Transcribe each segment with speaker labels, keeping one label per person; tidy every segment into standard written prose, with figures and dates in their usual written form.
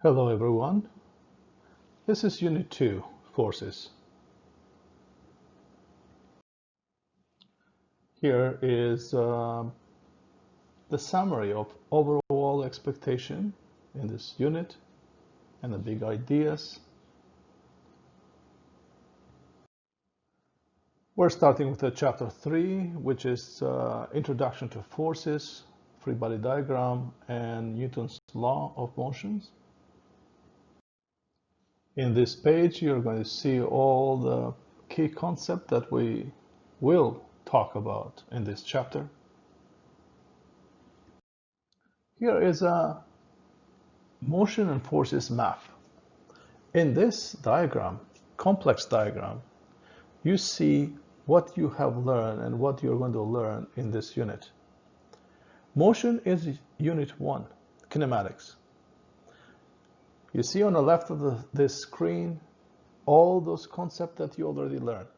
Speaker 1: Hello everyone, this is Unit 2, Forces. Here is the summary of overall expectation in this unit and the big ideas. We're starting with Chapter 3, which is Introduction to Forces, Free Body Diagram, and Newton's Law of Motions. In this page, you're going to see all the key concepts that we will talk about in this chapter. Here is a motion and forces map. In this diagram, complex diagram, you see what you have learned and what you're going to learn in this unit. Motion is Unit 1, kinematics. You see on the left of this screen all those concepts that you already learned.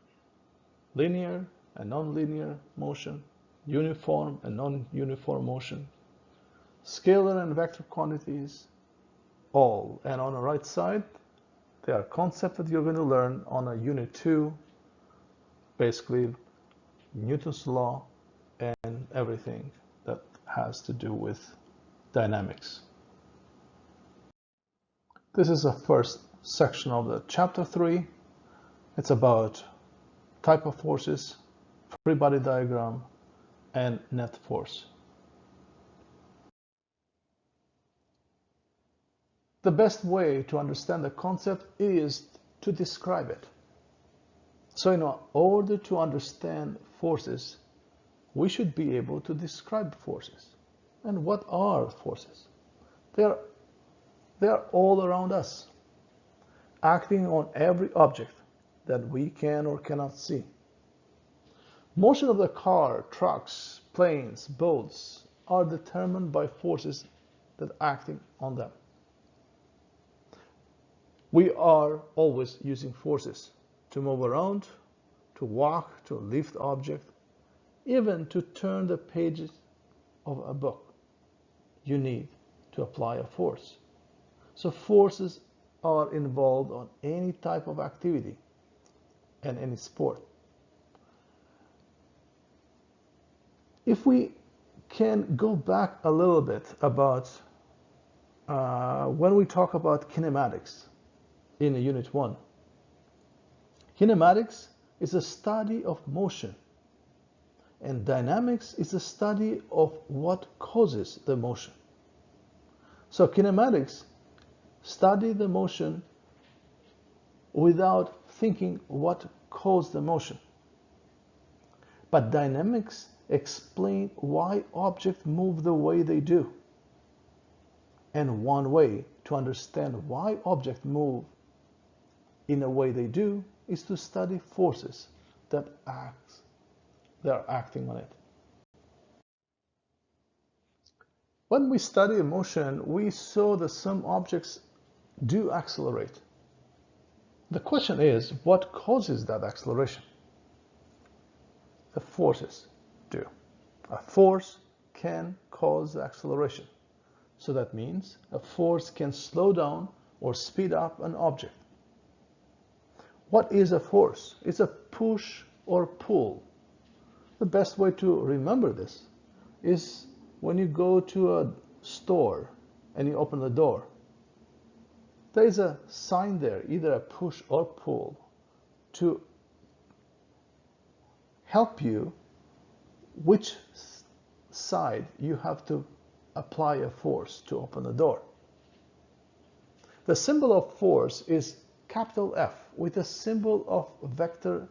Speaker 1: Linear and non-linear motion, uniform and non-uniform motion, scalar and vector quantities, all. And on the right side, there are concepts that you're going to learn on a Unit 2, basically Newton's law and everything that has to do with dynamics. This is the first section of the Chapter 3. It's about type of forces, free body diagram, and net force. The best way to understand the concept is to describe it. So in order to understand forces, we should be able to describe forces. And what are forces? They are all around us, acting on every object that we can or cannot see. Motion of the car, trucks, planes, boats are determined by forces that are acting on them. We are always using forces to move around, to walk, to lift objects, even to turn the pages of a book. You need to apply a force. So forces are involved on any type of activity and any sport. If we can go back a little bit about when we talk about kinematics in Unit 1. Kinematics is a study of motion, and dynamics is a study of what causes the motion. So kinematics study the motion without thinking what caused the motion. But dynamics explain why objects move the way they do. And one way to understand why objects move in a way they do is to study forces that are acting on it. When we study motion, we saw that some objects do accelerate. The question is, what causes that acceleration? The forces do. A force can cause acceleration. So that means a force can slow down or speed up an object. What is a force? It's a push or pull. The best way to remember this is when you go to a store and you open the door. There is a sign there, either a push or pull, to help you which side you have to apply a force to open the door. The symbol of force is capital F with a symbol of vector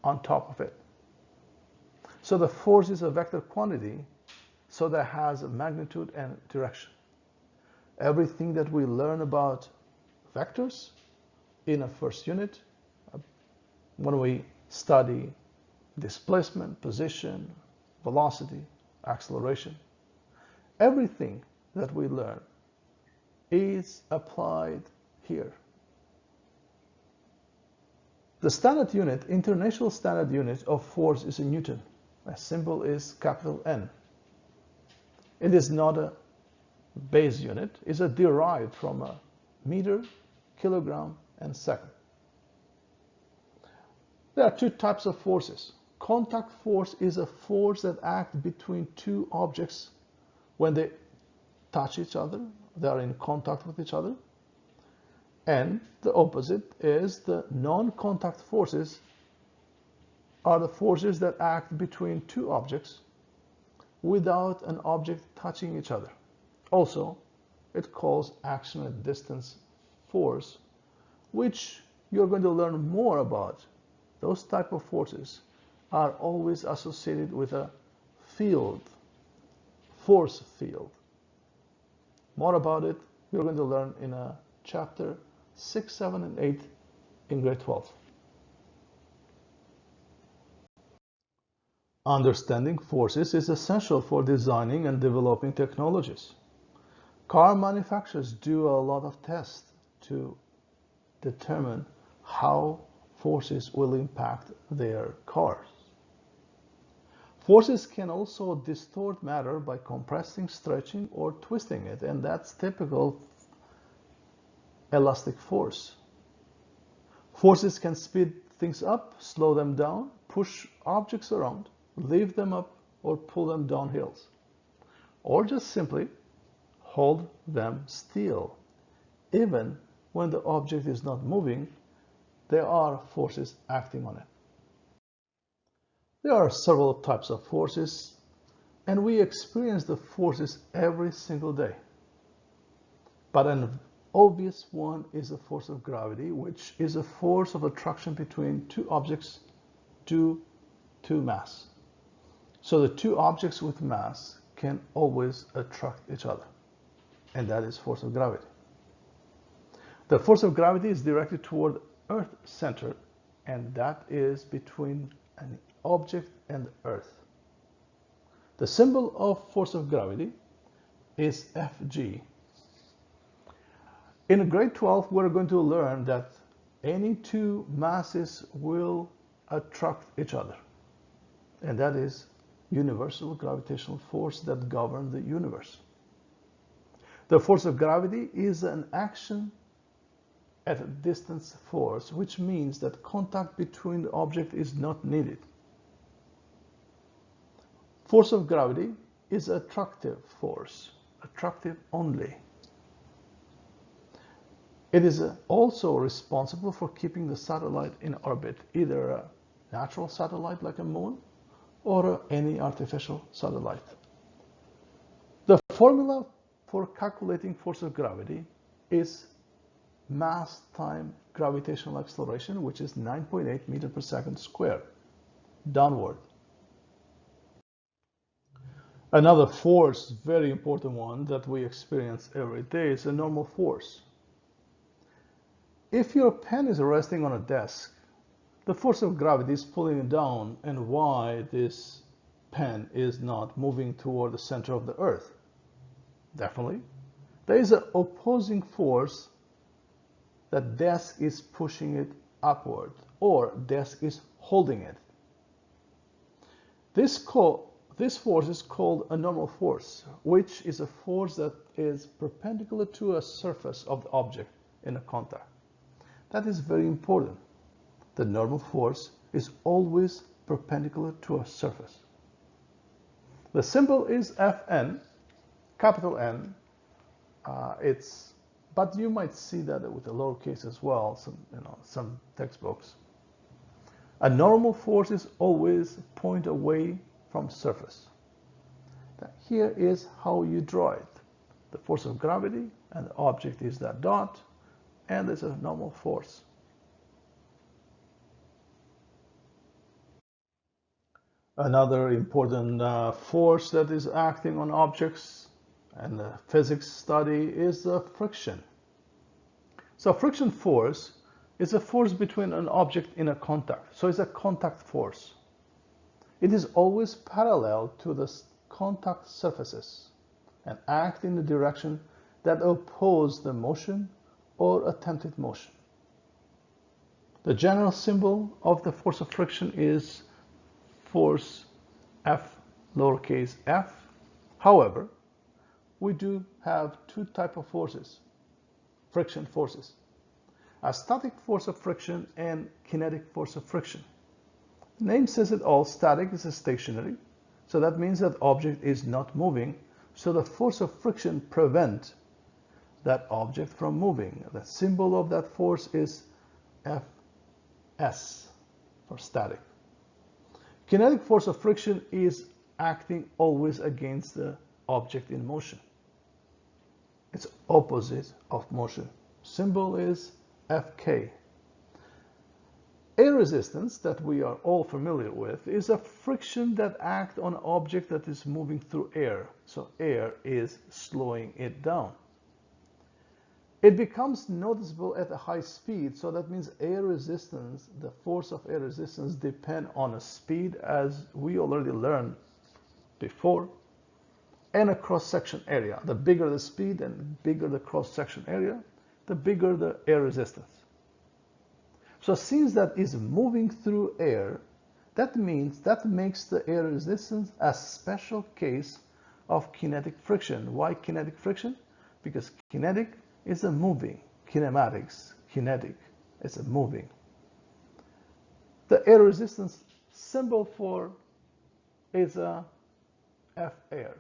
Speaker 1: on top of it. So the force is a vector quantity, so that has a magnitude and direction. Everything that we learn about vectors in a first unit, when we study displacement, position, velocity, acceleration, everything that we learn is applied here. The standard unit, international standard unit of force is in Newton. The symbol is capital N. It is not a base unit is derived from a meter, kilogram, and second. There are two types of forces. Contact force is a force that acts between two objects when they touch each other, they are in contact with each other. And the opposite is the non-contact forces are the forces that act between two objects without an object touching each other. Also, it calls action at distance force, which you're going to learn more about. Those type of forces are always associated with a field, force field. More about it, you're going to learn in a chapter 6, 7, and 8 in grade 12. Understanding forces is essential for designing and developing technologies. Car manufacturers do a lot of tests to determine how forces will impact their cars. Forces can also distort matter by compressing, stretching, or twisting it, and that's typical elastic force. Forces can speed things up, slow them down, push objects around, lift them up, or pull them down hills, or just simply hold them still. Even when the object is not moving, there are forces acting on it. There are several types of forces, and we experience the forces every single day. But an obvious one is the force of gravity, which is a force of attraction between two objects due to mass. So the two objects with mass can always attract each other, and that is force of gravity. The force of gravity is directed toward Earth center, and that is between an object and Earth. The symbol of force of gravity is Fg. In grade 12, we're going to learn that any two masses will attract each other, and that is universal gravitational force that governs the universe. The force of gravity is an action at a distance force, which means that contact between the object is not needed. Force of gravity is attractive force, attractive only. It is also responsible for keeping the satellite in orbit, either a natural satellite like a moon or any artificial satellite. The formula for calculating force of gravity is mass time gravitational acceleration, which is 9.8 meters per second squared, downward. Another force, very important one that we experience every day, is a normal force. If your pen is resting on a desk, the force of gravity is pulling it down, and why this pen is not moving toward the center of the earth? Definitely, there is an opposing force that desk is pushing it upward, or desk is holding it. This force is called a normal force, which is a force that is perpendicular to a surface of the object in a contact. That is very important. The normal force is always perpendicular to a surface. The symbol is Fn, capital N. But you might see that with a lowercase as well, some textbooks. A normal force is always point away from surface. Here is how you draw it. The force of gravity, and the object is that dot, and there's a normal force. Another important force that is acting on objects and the physics study is friction. So friction force is a force between an object in a contact. So it's a contact force. It is always parallel to the contact surfaces and act in the direction that oppose the motion or attempted motion. The general symbol of the force of friction is force F, lowercase f. However, we do have two types of forces, friction forces. A static force of friction and kinetic force of friction. The name says it all, static is stationary, so that means that object is not moving, so the force of friction prevents that object from moving. The symbol of that force is Fs for static. Kinetic force of friction is acting always against the object in motion. It's opposite of motion. Symbol is Fk. Air resistance that we are all familiar with is a friction that acts on an object that is moving through air. So air is slowing it down. It becomes noticeable at a high speed, so that means air resistance, the force of air resistance depends on a speed, as we already learned before, and a cross-section area. The bigger the speed and bigger the cross-section area, the bigger the air resistance. So since that is moving through air, that makes the air resistance a special case of kinetic friction. Why kinetic friction? Because kinetic is a moving, kinematics, kinetic, it's a moving. The air resistance symbol for is a F air.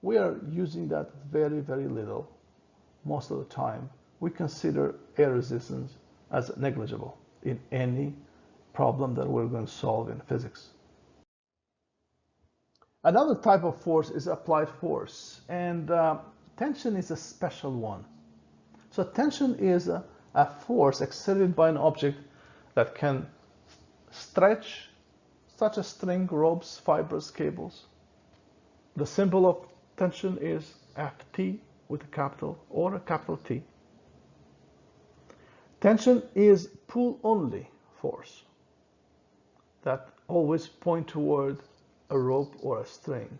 Speaker 1: We are using that very, very little. Most of the time, we consider air resistance as negligible in any problem that we're going to solve in physics. Another type of force is applied force, and tension is a special one. So tension is a force exerted by an object that can stretch, such as string, ropes, fibers, cables. The symbol of tension is Ft with a capital or a capital T. Tension is pull-only force that always point toward a rope or a string,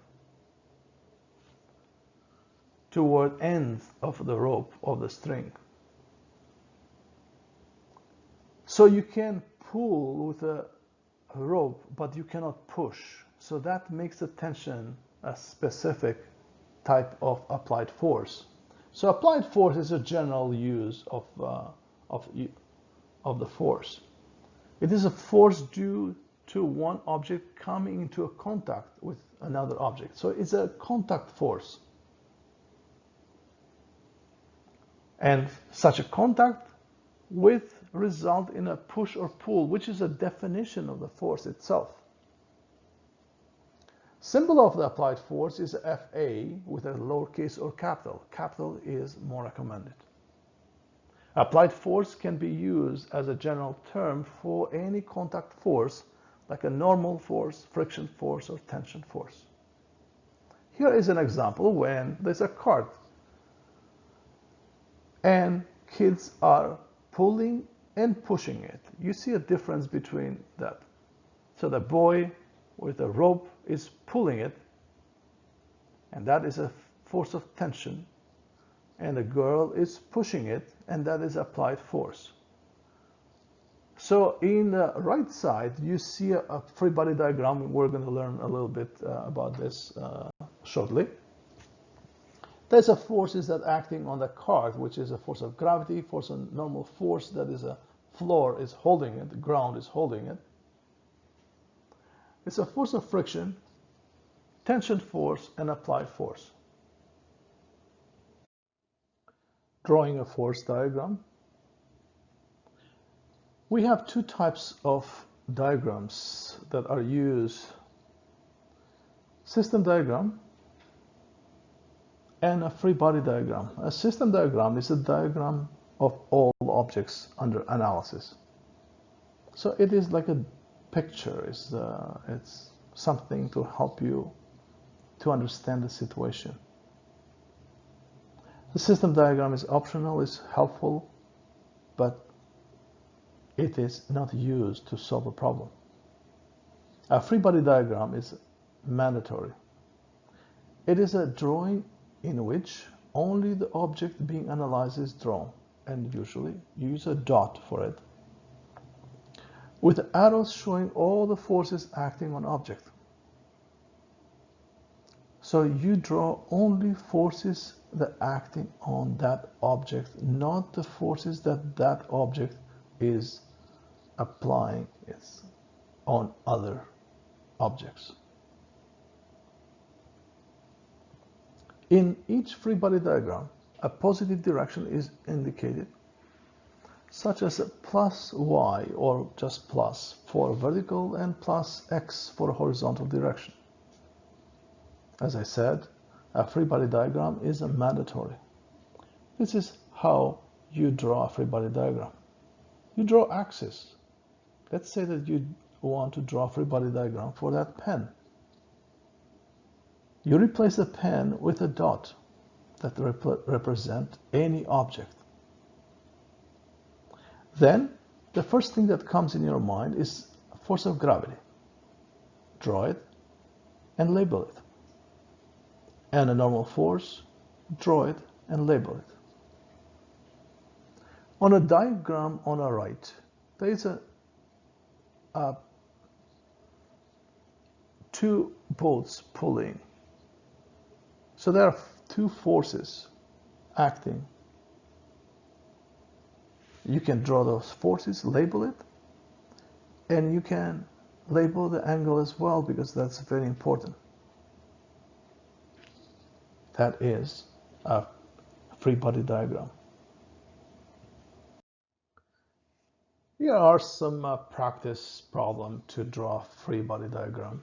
Speaker 1: toward ends of the rope or the string. So you can pull with a rope, but you cannot push. So that makes the tension a specific type of applied force. So applied force is a general use of the force. It is a force due to one object coming into a contact with another object. So it's a contact force. And such a contact with result in a push or pull, which is a definition of the force itself. Symbol of the applied force is Fa with a lowercase or capital. Capital is more recommended. Applied force can be used as a general term for any contact force, like a normal force, friction force, or tension force. Here is an example when there's a cart and kids are pulling and pushing it. You see a difference between that. So the boy with a rope is pulling it, and that is a force of tension, and the girl is pushing it, and that is applied force. So in the right side, you see a free body diagram. We're going to learn a little bit about this shortly. There's a force is that acting on the cart, which is a force of gravity, force of normal force, that is a floor is holding it, the ground is holding it. It's a force of friction, tension force, and applied force. Drawing a force diagram. We have two types of diagrams that are used. System diagram and a free body diagram. A system diagram is a diagram of all objects under analysis. So it is like a picture, it's something to help you to understand the situation. The system diagram is optional, it's helpful, but it is not used to solve a problem. A free body diagram is mandatory. It is a drawing in which only the object being analyzed is drawn, and usually you use a dot for it, with arrows showing all the forces acting on object. So you draw only forces that acting on that object, not the forces that that object is applying on other objects. In each free body diagram, a positive direction is indicated, such as a plus y or just plus for vertical and plus x for horizontal direction. As I said, a free body diagram is a mandatory. This is how you draw a free body diagram. You draw axis. Let's say that you want to draw a free body diagram for that pen. You replace the pen with a dot that represent any object. Then the first thing that comes in your mind is force of gravity. Draw it and label it. And a normal force, draw it and label it. On a diagram on the right, there is two bolts pulling. So there are two forces acting. You can draw those forces, label it, and you can label the angle as well, because that's very important. That is a free body diagram. Here are some practice problems to draw a free body diagram.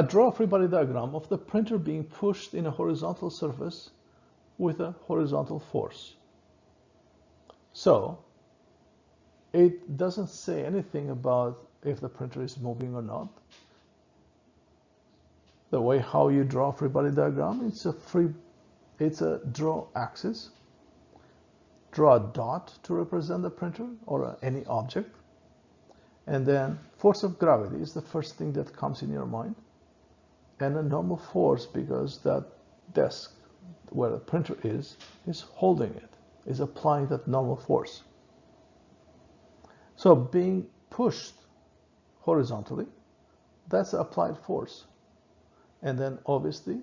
Speaker 1: Draw a free body diagram of the printer being pushed in a horizontal surface with a horizontal force. So it doesn't say anything about if the printer is moving or not. The way how you draw a free body diagram, it's a draw axis, draw a dot to represent the printer or any object, and then force of gravity is the first thing that comes in your mind, and a normal force, because that desk where the printer is holding it, is applying that normal force. So being pushed horizontally, that's applied force. And then obviously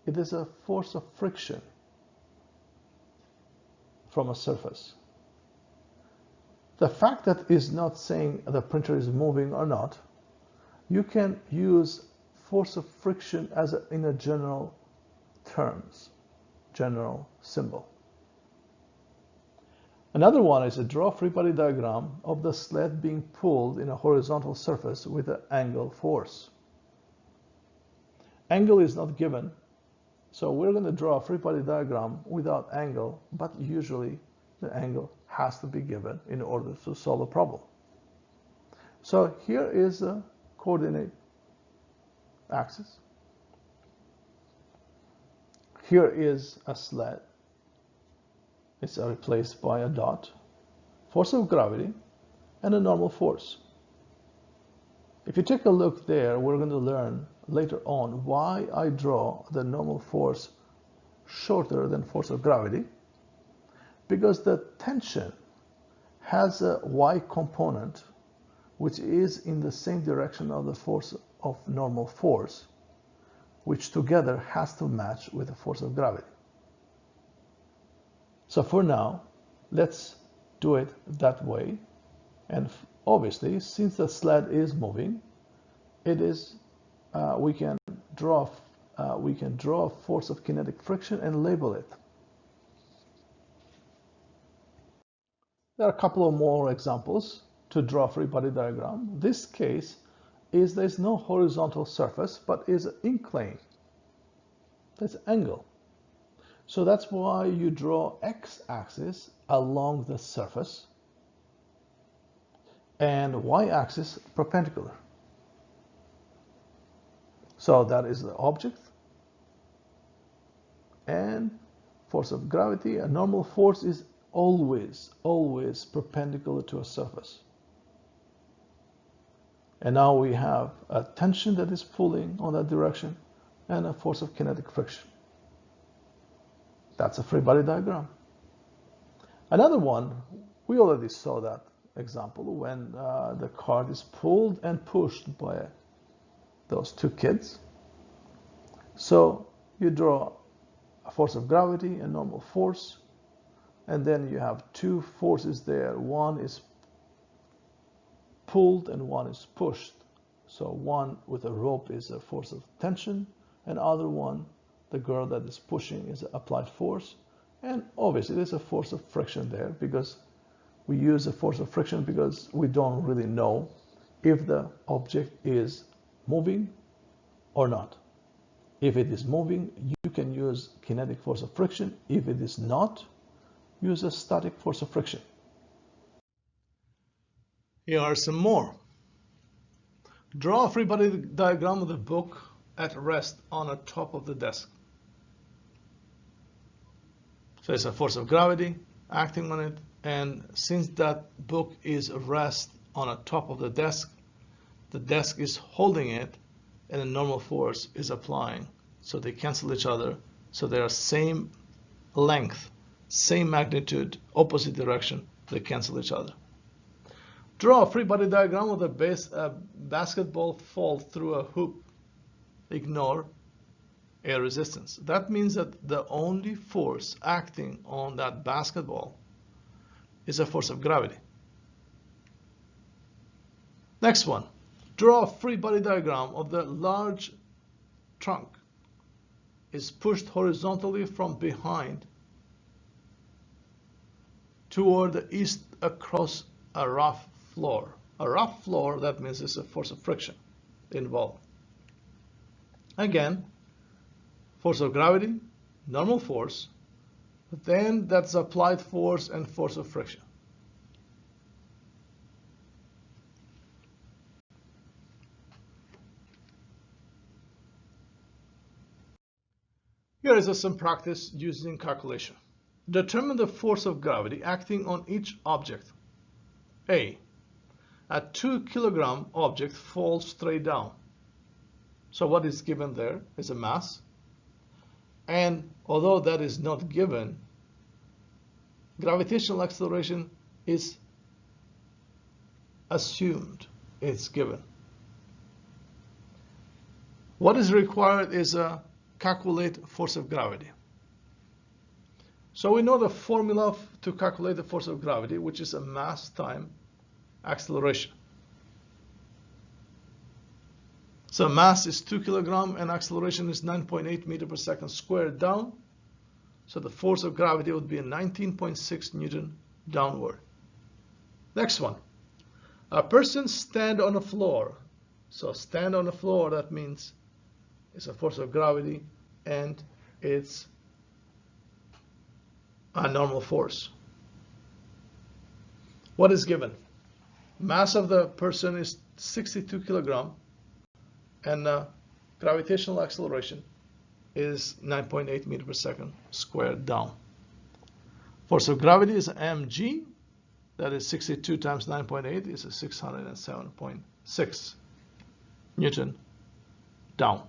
Speaker 1: it is a force of friction from a surface. The fact that is not saying the printer is moving or not, you can use force of friction as in a general terms, general symbol. Another one is a draw free body diagram of the sled being pulled in a horizontal surface with an angle force. Angle is not given, so we're going to draw a free body diagram without angle, but usually the angle has to be given in order to solve a problem. So here is a coordinate axis. Here is a sled. It's replaced by a dot, force of gravity, and a normal force. If you take a look there, we're going to learn later on why I draw the normal force shorter than force of gravity, because the tension has a y component which is in the same direction of the force of normal force, which together has to match with the force of gravity. So for now, let's do it that way. And obviously, since the sled is moving, it is we can draw a force of kinetic friction and label it. There are a couple of more examples to draw a free body diagram. This case is there's no horizontal surface, but is an incline. That's angle. So that's why you draw x-axis along the surface and y-axis perpendicular. So that is the object and force of gravity. A normal force is always perpendicular to a surface. And now we have a tension that is pulling on that direction and a force of kinetic friction. That's a free body diagram. Another one, we already saw that example when the cart is pulled and pushed by those two kids. So you draw a force of gravity and normal force, and then you have two forces there. One is pulled and one is pushed. So one with a rope is a force of tension, and other one, the girl that is pushing, is applied force. And obviously there's a force of friction there, because we use a force of friction because we don't really know if the object is moving or not. If it is moving, you can use kinetic force of friction. If it is not, use a static force of friction. Here are some more. Draw a free body diagram of the book at rest on the top of the desk. So it's a force of gravity acting on it, and since that book is at rest on the top of the desk is holding it, and a normal force is applying. So they cancel each other. So they are same length, same magnitude, opposite direction. They cancel each other. Draw a free body diagram of a basketball fall through a hoop. Ignore air resistance. That means that the only force acting on that basketball is a force of gravity. Next one. Draw a free body diagram of the large trunk is pushed horizontally from behind toward the east across a rough floor. A rough floor, that means there's a force of friction involved. Again, force of gravity, normal force, but then that's applied force and force of friction. Here is some practice using calculation. Determine the force of gravity acting on each object. A 2-kilogram object falls straight down. So what is given there is a mass. And although that is not given, gravitational acceleration is assumed it's given. What is required is a calculate force of gravity. So we know the formula to calculate the force of gravity, which is a mass time acceleration. So mass is 2 kilograms and acceleration is 9.8 meters per second squared down. So the force of gravity would be a 19.6 Newton downward. Next one. A person stand on a floor. So stand on the floor, that means it's a force of gravity and it's a normal force. What is given? Mass of the person is 62 kilograms and gravitational acceleration is 9.8 meters per second squared down. Force of gravity is mg, that is 62 times 9.8 is a 607.6 Newton down.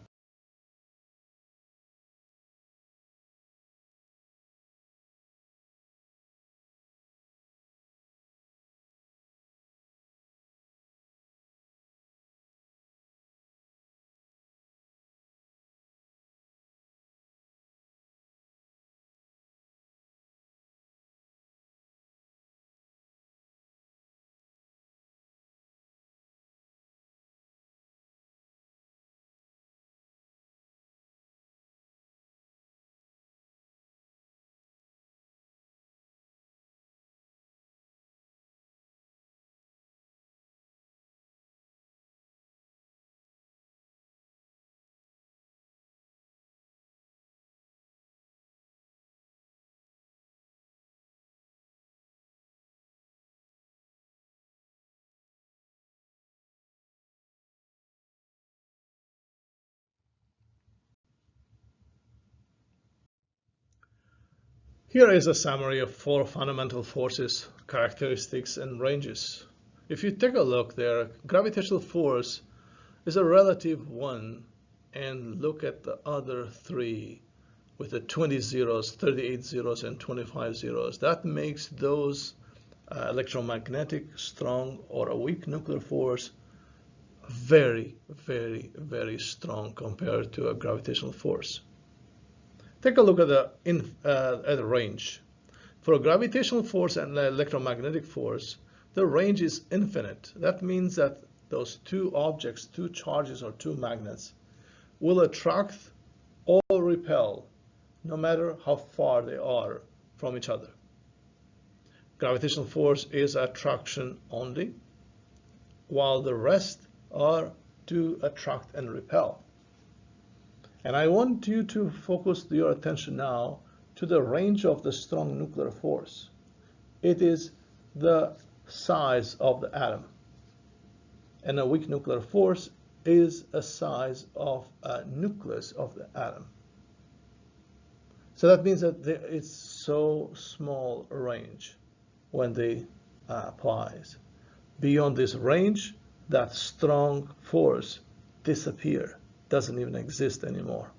Speaker 1: Here is a summary of 4 fundamental forces, characteristics, and ranges. If you take a look there, gravitational force is a relative one, and look at the other 3 with the 20 zeros, 38 zeros, and 25 zeros. That makes those electromagnetic, strong, or a weak nuclear force very, very, very strong compared to a gravitational force. Take a look at the range. For a gravitational force and an electromagnetic force, the range is infinite. That means that those two objects, two charges or two magnets, will attract or repel no matter how far they are from each other. Gravitational force is attraction only, while the rest are to attract and repel. And I want you to focus your attention now to the range of the strong nuclear force. It is the size of the atom. And a weak nuclear force is a size of a nucleus of the atom. So that means that it's so small a range when they applies. Beyond this range, that strong force disappears, doesn't even exist anymore.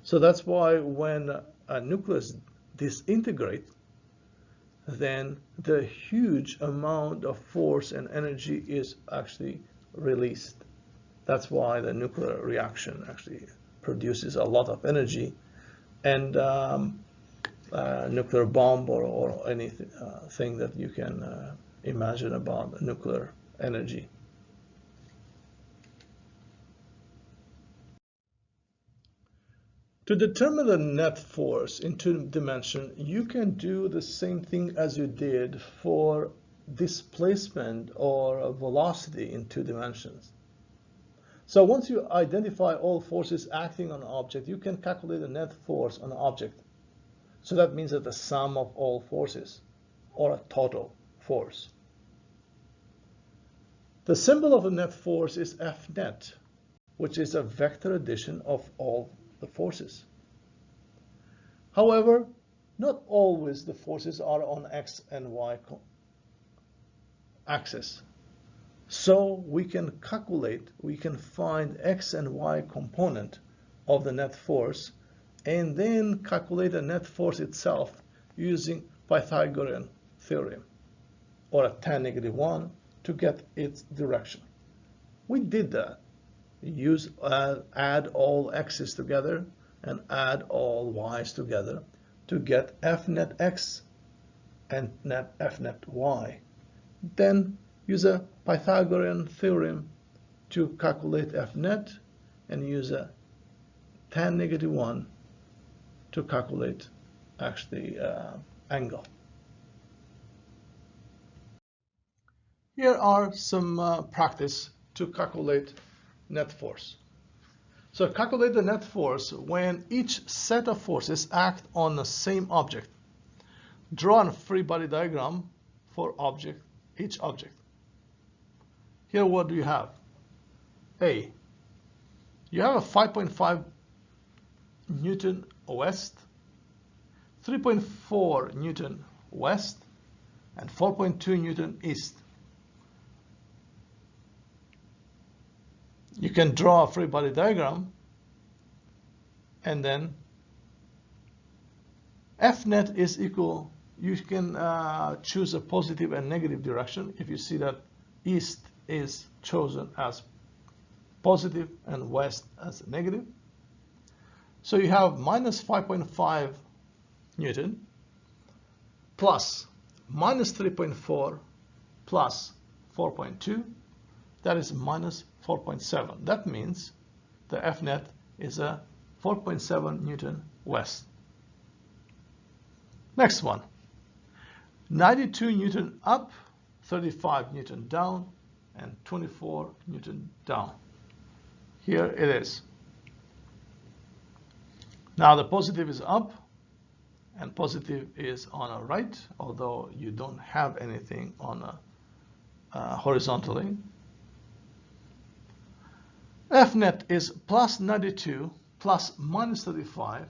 Speaker 1: So that's why when a nucleus disintegrates, then the huge amount of force and energy is actually released. That's why the nuclear reaction actually produces a lot of energy, and nuclear bomb or anything that you can imagine about nuclear energy. To determine the net force in two dimensions, you can do the same thing as you did for displacement or velocity in two dimensions. So once you identify all forces acting on an object, you can calculate the net force on an object. So that means that the sum of all forces, or a total force. The symbol of the net force is F net, which is a vector addition of all the forces. However, not always the forces are on X and Y axis. So we can calculate, we can find X and Y component of the net force and then calculate the net force itself using Pythagorean theorem or a tan -1 to get its direction. We did that. Add all x's together and add all y's together to get F net x and F net y. Then use a Pythagorean theorem to calculate F net and use a tan -1 to calculate actually angle. Here are some practice to calculate net force. So calculate the net force when each set of forces act on the same object. Draw a free body diagram for each object. Here what do you have? A. You have a 5.5 Newton west, 3.4 Newton west, and 4.2 Newton east. You can draw a free body diagram and then F net is equal, you can choose a positive and negative direction. If you see that east is chosen as positive and west as negative. So you have minus 5.5 Newton plus minus 3.4 plus 4.2, that is minus 4.7. That means the F net is a 4.7 Newton west. Next one, 92 Newton up, 35 Newton down, and 24 Newton down. Here it is. Now the positive is up and positive is on a right, although you don't have anything on a horizontally. F net is plus 92 plus minus 35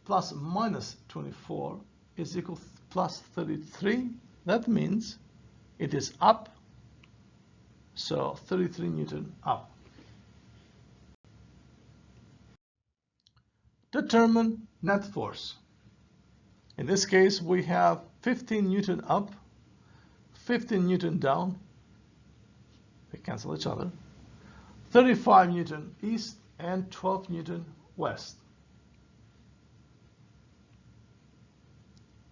Speaker 1: plus minus 24 is equal to plus 33. That means it is up, so 33 Newton up. Determine net force. In this case, we have 15 Newton up, 15 Newton down. They cancel each other. 35 Newton east and 12 Newton west.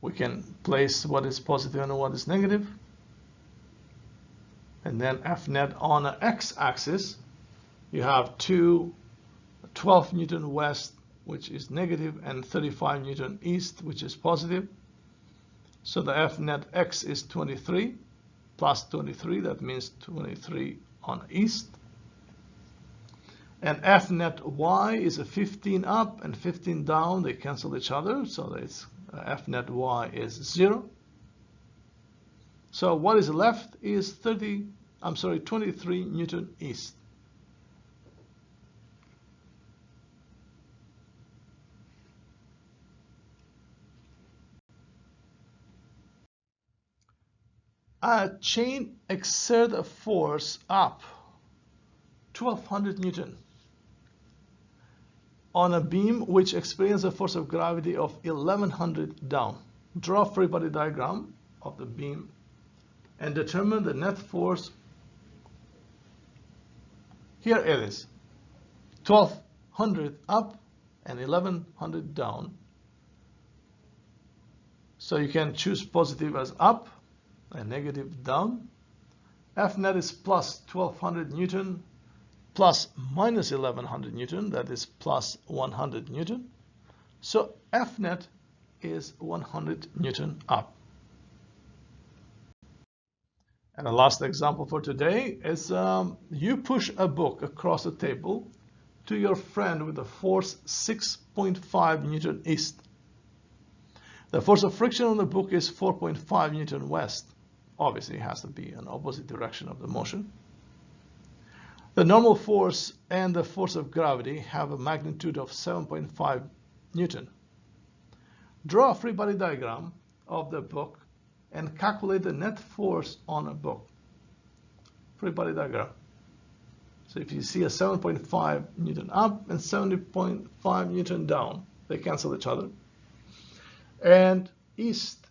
Speaker 1: We can place what is positive and what is negative. And then F net on an x-axis, you have 12 Newton west, which is negative, and 35 Newton east, which is positive. So the F net x is 23 plus 23, that means 23 on east. And F net y is a 15 up and 15 down, they cancel each other, so it's F net y is 0. So what is left is 23 Newton east. A chain exerts a force up 1200 Newton on a beam which experiences a force of gravity of 1100 down. Draw a free body diagram of the beam and determine the net force. Here it is, 1200 up and 1100 down. So you can choose positive as up and negative down. F net is plus 1200 Newton plus minus 1100 Newton, that is plus 100 Newton. So F net is 100 Newton up. And the last example for today is you push a book across the table to your friend with a force 6.5 Newton east. The force of friction on the book is 4.5 Newton west. Obviously, it has to be an opposite direction of the motion. The normal force and the force of gravity have a magnitude of 7.5 Newton. Draw a free body diagram of the book and calculate the net force on a book. Free body diagram. So if you see a 7.5 Newton up and 70.5 Newton down, they cancel each other. And east,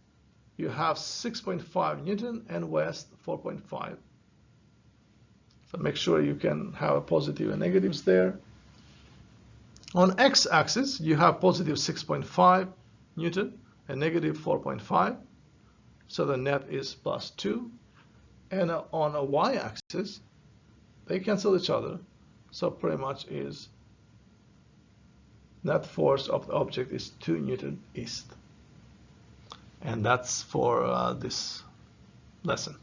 Speaker 1: you have 6.5 Newton and west 4.5. So make sure you can have a positive and negatives there. On x-axis, you have positive 6.5 Newton and negative 4.5. So the net is plus 2. And on a y-axis, they cancel each other. So pretty much is net force of the object is 2 Newton east. And that's for this lesson.